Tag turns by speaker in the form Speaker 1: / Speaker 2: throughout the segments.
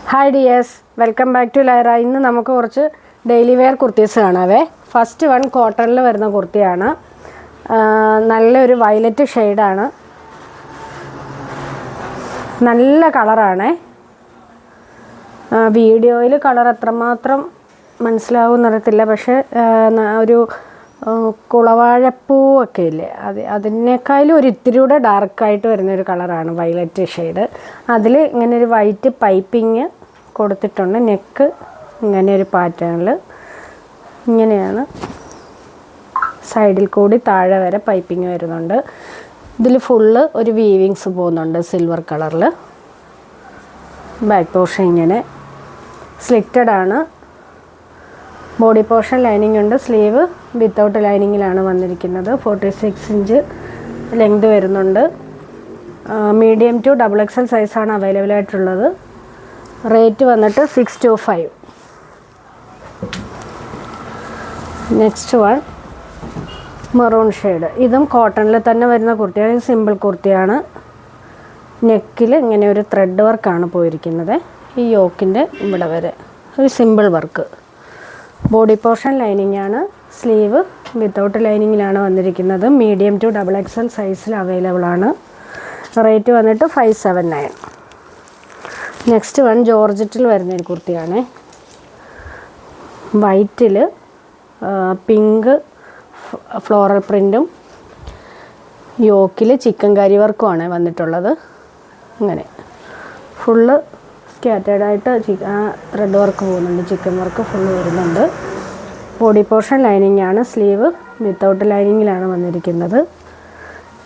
Speaker 1: Hi dears, welcome back to Lyra. ഇന്ന് നമുക്ക് കുറച്ച് ഡെയിലി വെയർ കുർത്തീസ് കാണാവേ. ഫസ്റ്റ് വൺ കോട്ടണിൽ വരുന്ന കുർത്തിയാണ്. നല്ലൊരു വയലറ്റ് ഷെയ്ഡാണ്, നല്ല കളറാണേ. വീഡിയോയിൽ കളർ എത്രമാത്രം മനസ്സിലാവുമെന്നറിയത്തില്ല, പക്ഷേ ഒരു കുളവാഴപ്പൂവൊക്കെ ഇല്ലേ, അതിനേക്കാളും ഒരു ഇത്തിരി കൂടെ ഡാർക്കായിട്ട് വരുന്നൊരു കളറാണ് വയലറ്റ് ഷെയ്ഡ്. അതിൽ ഇങ്ങനെ ഒരു വൈറ്റ് പൈപ്പിങ് കൊടുത്തിട്ടുണ്ട്. നെക്ക് ഇങ്ങനെ ഒരു പാറ്റേണിൽ ഇങ്ങനെയാണ്, സൈഡിൽ കൂടി താഴെ വരെ പൈപ്പിങ് വരുന്നുണ്ട്. ഇതിൽ ഫുള്ള് ഒരു വീവിങ്സ് പോകുന്നുണ്ട് സിൽവർ കളറിൽ. ബാക്ക് പോർഷൻ ഇങ്ങനെ സ്ലിറ്റഡ് ആണ്. ബോഡി പോർഷൻ ലൈനിങ് ഉണ്ട്. സ്ലീവ് വിത്തൗട്ട് ലൈനിങ്ങിലാണ് വന്നിരിക്കുന്നത്. 46 ഇഞ്ച് ലെങ്ത് വരുന്നുണ്ട്. മീഡിയം ടു XXL സൈസാണ് അവൈലബിൾ ആയിട്ടുള്ളത്. റേറ്റ് വന്നിട്ട് 625. Next one maroon shade. ഇതും കോട്ടണിൽ തന്നെ വരുന്ന കുർത്തിയാണ്. സിമ്പിൾ കുർത്തിയാണ്. നെക്കിൽ ഇങ്ങനെ ഒരു ത്രെഡ് വർക്കാണ് പോയിരിക്കുന്നത്. ഈ യോക്കിൻ്റെ ഇവിടെ വരെ ഒരു simple work. Body portion lining ആണ്. സ്ലീവ് വിത്തൗട്ട് ലൈനിങ്ങിലാണ് വന്നിരിക്കുന്നത്. മീഡിയം ടു XXL സൈസിൽ അവൈലബിൾ ആണ്. റേറ്റ് വന്നിട്ട് 579. നെക്സ്റ്റ് വൺ ജോർജറ്റിൽ വരുന്നൊരു കുർത്തിയാണ്. വൈറ്റിൽ പിങ്ക് ഫ്ലോറൽ പ്രിൻറ്റും യോക്കിൽ ചിക്കൻ കറി വർക്കുമാണ് വന്നിട്ടുള്ളത്. അങ്ങനെ ഫുള്ള് സ്കാറ്റേഡായിട്ട് ത്രെഡ് വർക്ക് പോകുന്നുണ്ട്. ചിക്കൻ വർക്ക് ഫുള്ള് വരുന്നുണ്ട്. ബോഡി പോർഷൻ ലൈനിങ് ആണ്. സ്ലീവ് വിത്തൗട്ട് ലൈനിങ്ങിലാണ് വന്നിരിക്കുന്നത്.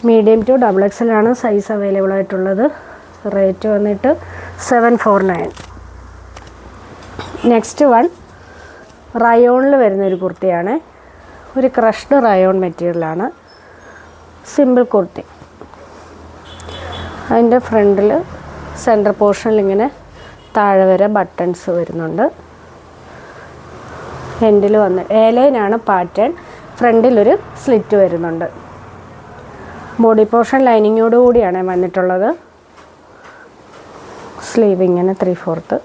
Speaker 1: മീഡിയം ടു XXL ആണ് സൈസ് അവൈലബിൾ ആയിട്ടുള്ളത്. റേറ്റ് വന്നിട്ട് 749. നെക്സ്റ്റ് വൺ റയോണിൽ വരുന്നൊരു കുർത്തിയാണ്. ഒരു ക്രഷ്ഡ് റയോൺ മെറ്റീരിയലാണ്. സിമ്പിൾ കുർത്തി. അതിൻ്റെ ഫ്രണ്ടിൽ സെൻറ്റർ പോർഷനിൽ ഇങ്ങനെ താഴെ വരെ ബട്ടൺസ് വരുന്നുണ്ട്. എൻഡിൽ വന്ന് ലൈനാണ് പാറ്റേൺ. ഫ്രണ്ടിലൊരു സ്ലിറ്റ് വരുന്നുണ്ട്. ബോഡി പോർഷൻ ലൈനിങ്ങോട് കൂടിയാണ് വന്നിട്ടുള്ളത്. സ്ലീവ് ഇങ്ങനെ 3/4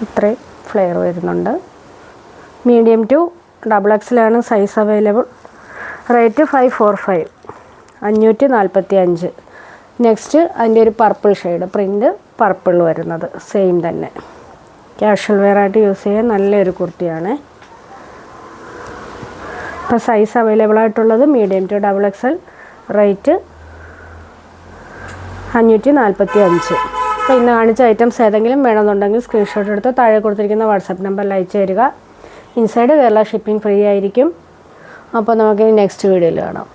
Speaker 1: ഇത്രയും ഫ്ലെയർ വരുന്നുണ്ട്. മീഡിയം ടു XXL ആണ് സൈസ് അവൈലബിൾ. റേറ്റ് 545, 545. നെക്സ്റ്റ് അതിൻ്റെ ഒരു പർപ്പിൾ ഷെയ്ഡ്, പ്രിൻ്റ് പർപ്പിൾ വരുന്നത് സെയിം തന്നെ. ക്യാഷ്വൽ വെയർ ആയിട്ട് യൂസ് ചെയ്യാൻ നല്ലൊരു കുർത്തിയാണ്. ഇപ്പോൾ സൈസ് അവൈലബിൾ ആയിട്ടുള്ളത് മീഡിയം ടു XXL. റേറ്റ് 545. അപ്പോൾ ഇന്ന് കാണിച്ച ഐറ്റംസ് ഏതെങ്കിലും വേണമെന്നുണ്ടെങ്കിൽ സ്ക്രീൻഷോട്ട് എടുത്ത് താഴെ കൊടുത്തിരിക്കുന്ന വാട്സാപ്പ് നമ്പറിൽ അയച്ചു തരിക. ഇൻസൈഡ് കേരള ഷിപ്പിംഗ് ഫ്രീ ആയിരിക്കും. അപ്പോൾ നമുക്ക് നെക്സ്റ്റ് വീഡിയോയിൽ കാണാം.